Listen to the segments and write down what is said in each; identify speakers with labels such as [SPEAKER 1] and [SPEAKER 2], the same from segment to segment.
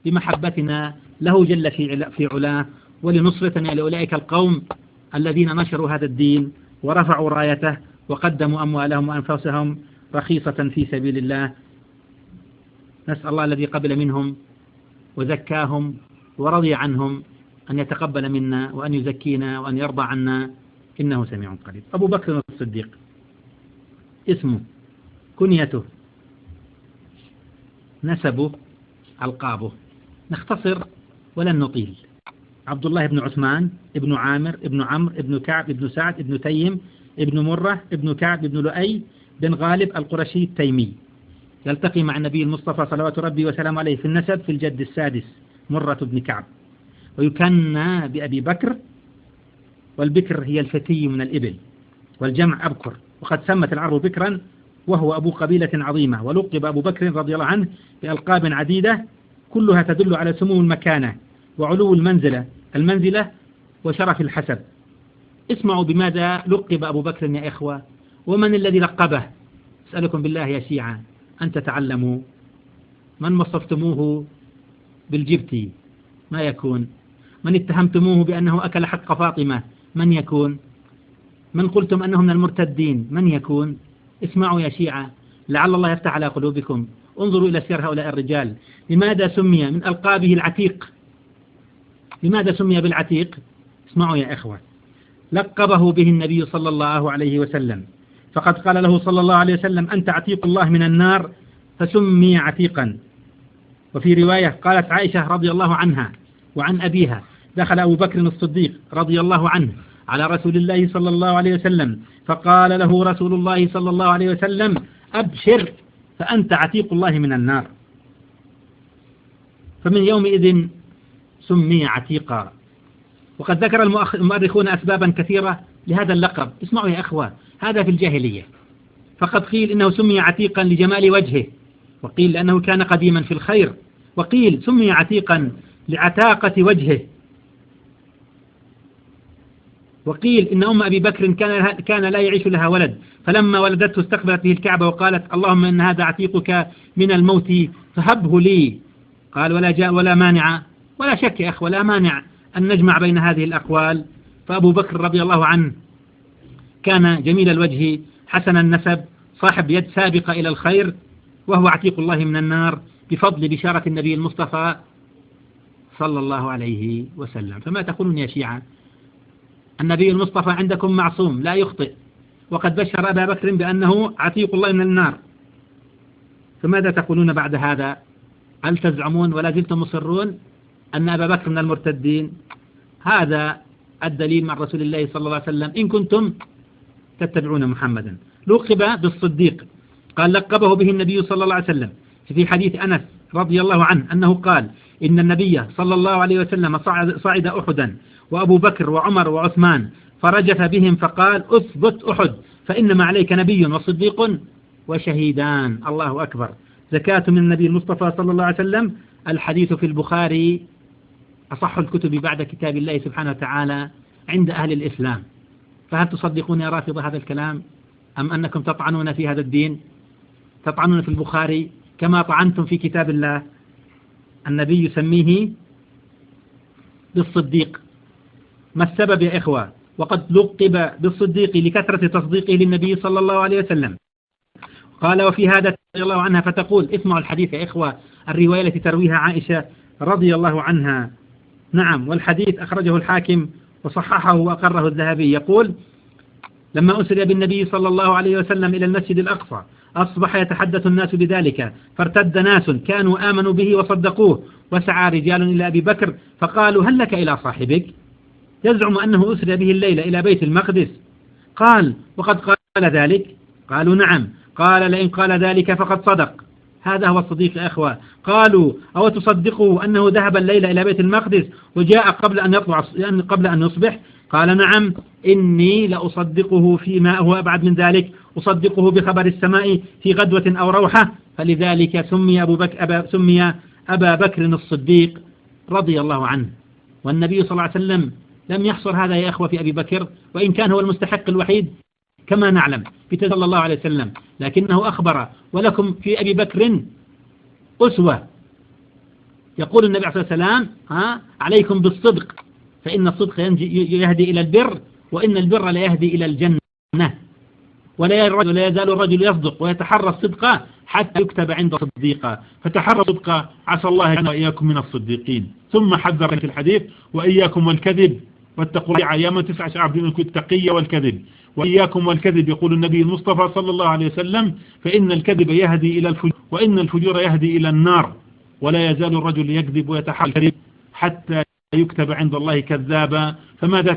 [SPEAKER 1] بمحبتنا له جل في علاه، ولنصرتنا لأولئك القوم الذين نشروا هذا الدين ورفعوا رايته وقدموا أموالهم وأنفسهم رخيصة في سبيل الله. نسأل الله الذي قبل منهم وزكاهم ورضي عنهم أن يتقبل منا وأن يزكينا وأن يرضى عنا، إنه سميع قريب. أبو بكر الصديق اسمه، كنيته، نسبه، ألقابه، نختصر ولن نطيل. عبد الله بن عثمان ابن عامر ابن عمرو ابن كعب ابن سعد ابن تيم ابن مرة ابن كعب ابن لؤي بن غالب القرشي التيمي، يلتقي مع النبي المصطفى صلوات ربي وسلام عليه في النسب في الجد السادس مرة بن كعب، ويكنى بأبي بكر، والبكر هي الفتي من الإبل، والجمع أبكر، وقد سمت العرب بكرا وهو أبو قبيلة عظيمة، ولقب أبو بكر رضي الله عنه بألقاب عديدة كلها تدل على سمو المكانة وعلو المنزلة وشرف الحسب. اسمعوا بماذا لقب أبو بكر يا إخوة، ومن الذي لقبه؟ أسألكم بالله يا شيعة أن تتعلموا. من وصفتموه بالجبتي ما يكون؟ من اتهمتموه بأنه أكل حق فاطمة من يكون؟ من قلتم أنه من المرتدين من يكون؟ اسمعوا يا شيعة لعل الله يفتح على قلوبكم، انظروا إلى سير هؤلاء الرجال. لماذا سمي من ألقابه العتيق؟ لماذا سمي بالعتيق؟ اسمعوا يا إخوة، لقبه به النبي صلى الله عليه وسلم، فقد قال له صلى الله عليه وسلم: أنت عتيق الله من النار، فسمي عتيقا. وفي رواية قالت عائشة رضي الله عنها وعن أبيها: دخل أبو بكر الصديق رضي الله عنه على رسول الله صلى الله عليه وسلم، فقال له رسول الله صلى الله عليه وسلم: أبشر فأنت عتيق الله من النار. فمن يومئذ سمي عتيقا. وقد ذكر المؤرخون أسبابا كثيرة لهذا اللقب. اسمعوا يا أخوة، هذا في الجاهلية، فقد قيل إنه سمي عتيقا لجمال وجهه، وقيل لأنه كان قديما في الخير، وقيل سمي عتيقا لعتاقة وجهه، وقيل إن أم أبي بكر كان لا يعيش لها ولد، فلما ولدته استقبلت به الكعبة وقالت: اللهم إن هذا عتيقك من الموت فهبه لي. قال: ولا جاء ولا مانع، ولا شك يا أخوة لا مانع أن نجمع بين هذه الأقوال. فأبو بكر رضي الله عنه كان جميل الوجه حسن النسب صاحب يد سابقة إلى الخير، وهو عتيق الله من النار بفضل بشارة النبي المصطفى صلى الله عليه وسلم. فما تقولون يا شيعة؟ النبي المصطفى عندكم معصوم لا يخطئ، وقد بشر أبا بكر بأنه عتيق الله من النار، فماذا تقولون بعد هذا؟ هل تزعمون ولا زلتم مصرون أن أبا بكر من المرتدين؟ هذا الدليل مع رسول الله صلى الله عليه وسلم إن كنتم تتبعون محمدا. لقب بالصديق، قال لقبه به النبي صلى الله عليه وسلم في حديث أنس رضي الله عنه أنه قال: إن النبي صلى الله عليه وسلم صعد أحدا وأبو بكر وعمر وعثمان فرجف بهم فقال: أثبت أحد فإنما عليك نبي وصديق وشهيدان. الله أكبر. زكاة من النبي المصطفى صلى الله عليه وسلم. الحديث في البخاري أصح الكتب بعد كتاب الله سبحانه وتعالى عند أهل الإسلام. فهل تصدقون يا رافضة هذا الكلام، أم أنكم تطعنون في هذا الدين؟ تطعنون في البخاري كما طعنتم في كتاب الله. النبي يسميه بالصديق. ما السبب يا إخوة؟ وقد لقب بالصديق لكثرة تصديقه للنبي صلى الله عليه وسلم. قال: وفي هذا رضي الله عنها فتقول. اسمعوا الحديث يا إخوة، الرواية التي ترويها عائشة رضي الله عنها. نعم، والحديث أخرجه الحاكم وصححه وأقره الذهبي. يقول: لما أسري بالنبي صلى الله عليه وسلم إلى المسجد الأقصى أصبح يتحدث الناس بذلك، فارتد ناس كانوا آمنوا به وصدقوه، وسعى رجال إلى أبي بكر فقالوا: هل لك إلى صاحبك؟ يزعم أنه أسري به الليلة إلى بيت المقدس. قال: وقد قال ذلك؟ قالوا: نعم. قال: لئن قال ذلك فقد صدق. هذا هو الصديق يا أخوة. قالوا: أو تصدقه أنه ذهب الليلة إلى بيت المقدس وجاء قبل أن يصبح؟ قال: نعم، إني لأصدقه فيما هو أبعد من ذلك، أصدقه بخبر السماء في غدوة أو روحة. فلذلك سمي أبا بكر الصديق رضي الله عنه. والنبي صلى الله عليه وسلم لم يحصر هذا يا أخوة في أبي بكر، وإن كان هو المستحق الوحيد كما نعلم في صلى الله عليه وسلم، لكنه أخبر: ولكم في أبي بكر أسوة. يقول النبي عليه الصلاة والسلام عليكم بالصدق فإن الصدق يهدي إلى البر، وإن البر لا يهدي إلى الجنة. ولا يزال الرجل يصدق ويتحرى الصدق حتى يكتب عنده صديقا، فتحرى الصدق عسى الله أن وإياكم من الصديقين. ثم حذر في الحديث وإياكم والكذب واتقوا يا من تسعى شعب منكم التقية والكذب، وإياكم والكذب يقول النبي المصطفى صلى الله عليه وسلم فإن الكذب يهدي إلى الفجور وإن الفجور يهدي إلى النار، ولا يزال الرجل يكذب ويتحرى الكذب حتى يكتب عند الله كذابا. فماذا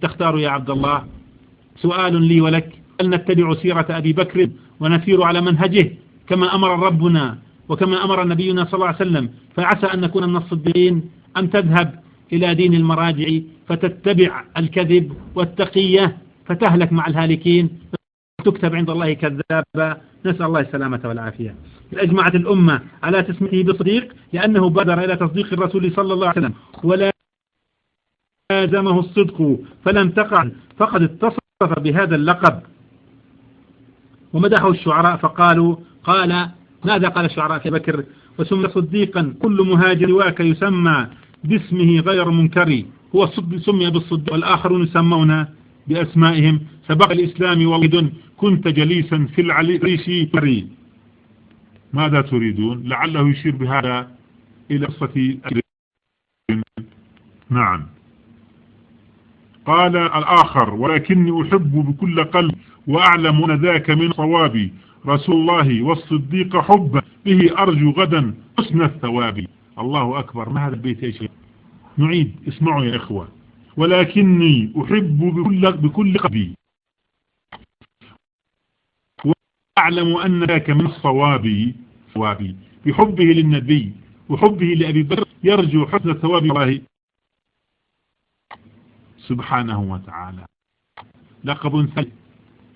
[SPEAKER 1] تختار يا عبد الله؟ سؤال لي ولك، هل نتبع سيرة أبي بكر ونسير على منهجه كما أمر ربنا وكما أمر نبينا صلى الله عليه وسلم فعسى أن نكون من الصديقين، أم تذهب إلى دين المراجع فتتبع الكذب والتقية فتهلك مع الهالكين وتكتب عند الله كذابا؟ نسأل الله السلامة والعافية. أجمعت الأمة على تسميته بصديق لأنه بادر إلى تصديق الرسول صلى الله عليه وسلم ولا لازمه الصدق فلم تقع، فقد اتصف بهذا اللقب. ومدحه الشعراء فقالوا ماذا قال الشعراء في بكر؟ وسمي صديقا كل مهاجر واك يسمى باسمه غير منكر، هو سمي بالصديق والآخرون يسمون بأسمائهم. سبق الإسلام وولد كنت جليسا في العريش بري. ماذا تريدون؟ لعله يشير بهذا إلى قصة نعم. قال الآخر ولكني أحب بكل قلب وأعلم أن ذاك من صوابي رسول الله والصديق حبا به أرجو غدا حسن الثواب. الله أكبر. ما هذا البيت يا شيخ؟ نعيد اسمعوا يا إخوة. ولكني أحب بكل قلبي وأعلم أن ذاك من صوابي بحبه للنبي وحبه لأبي بكر يرجو حسن ثواب الله سبحانه وتعالى. لقب ثالث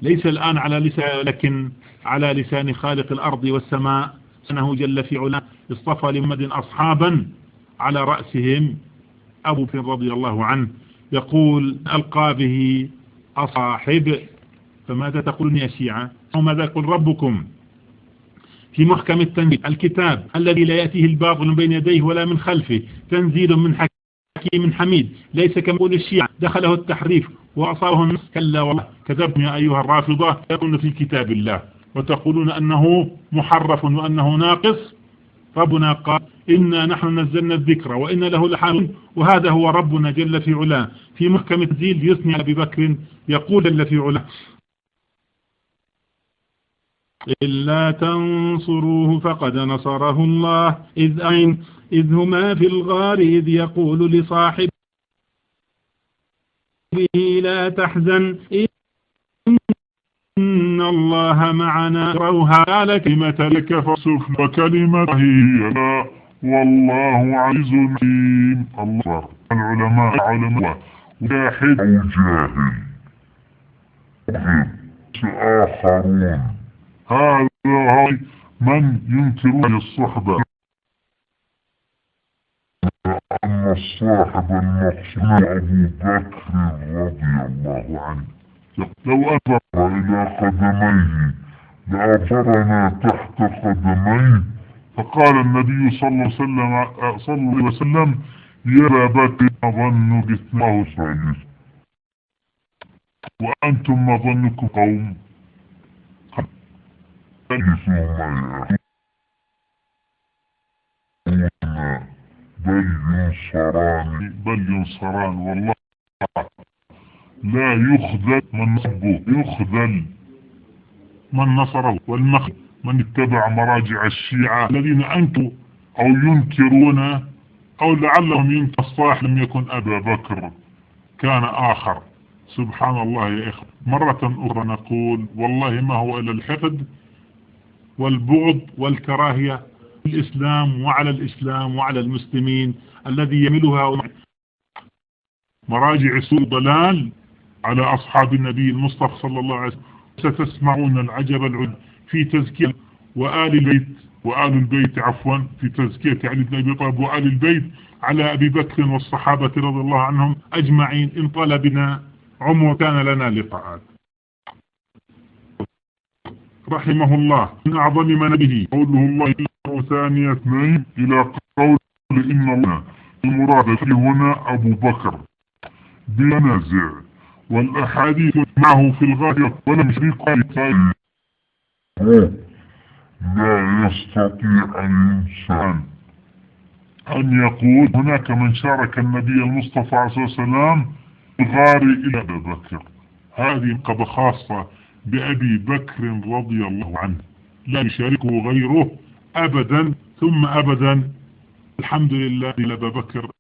[SPEAKER 1] ليس الآن على لسان لكن على لسان خالق الأرض والسماء سبحانه جل في علاه. اصطفى لمحمد أصحابا على رأسهم أبو بكر رضي الله عنه يقول ألقى به أصاحب. فماذا تقولون يا شيعة؟ وماذا يقول ربكم في محكم التنزيل؟ الكتاب الذي لا يأتيه الباطل من بين يديه ولا من خلفه تنزيل من حكيم حميد ليس كما يقول الشيعة دخله التحريف وأصابه النص. كلا والله كذبتم يا أيها الرافضة يقولون في كتاب الله وتقولون أنه محرف وأنه ناقص. ربنا قال إنا نحن نزلنا الذكر وإنا له لحافظون، وهذا هو ربنا جل في علاه في محكم التنزيل يثني على أبي بكر يقول جل في علاه إلا تنصروه فقد نصره الله إذ هما في الغار إذ يقول لصاحبه لا تحزن إن الله معنا. روها على كلمة لك فصف وكلمة هي لا والله عزيز حكيم. الله العلماء واحد أو جاهل آخرون هذا من ينكرون الصحبة أن الصاحب المقصود أبو بكر رضي الله عنه لو أثر إلى قدميه لأثرنا تحت قدميه. فقال النبي صلى الله عليه وسلم يا أبا بكر أظن باثناه ثالث وأنتم ما ظنكم قوم بل ينصران والله لا يخذل من نصبه يخذل من نصره والمخذل من اتبع مراجع الشيعة الذين أنكروا أو ينكرون أو لعلهم ينكر الصاحب لم يكن أبا بكر كان آخر. سبحان الله يا إخوة. مرة أخرى نقول والله ما هو إلا الحقد والبغض والكراهية الإسلام وعلى الإسلام وعلى المسلمين الذي يملها مراجع سوء ضلال على أصحاب النبي المصطفى صلى الله عليه وسلم. ستسمعون العجب العجب في تزكية وآل البيت عفوا في تزكية علي بن أبي طالب وآل البيت على أبي بكر والصحابة رضي الله عنهم أجمعين. إن طال بنا عمر كان لنا لقاءات. رحمه الله من أعظم من به قوله الله ثانية اثنين إلى قول
[SPEAKER 2] إن الله المراد في هنا أبو بكر بلا نازع، والأحاديث معه في الغاية ولم يشرك لا يستطيع الإنسان أن يقول هناك من شارك النبي المصطفى عليه الصلاة والسلام غار إلى أبي بكر. هذه قد خاصة بأبي بكر رضي الله عنه، لا يشاركه غيره أبدا ثم أبدا. الحمد لله أبا بكر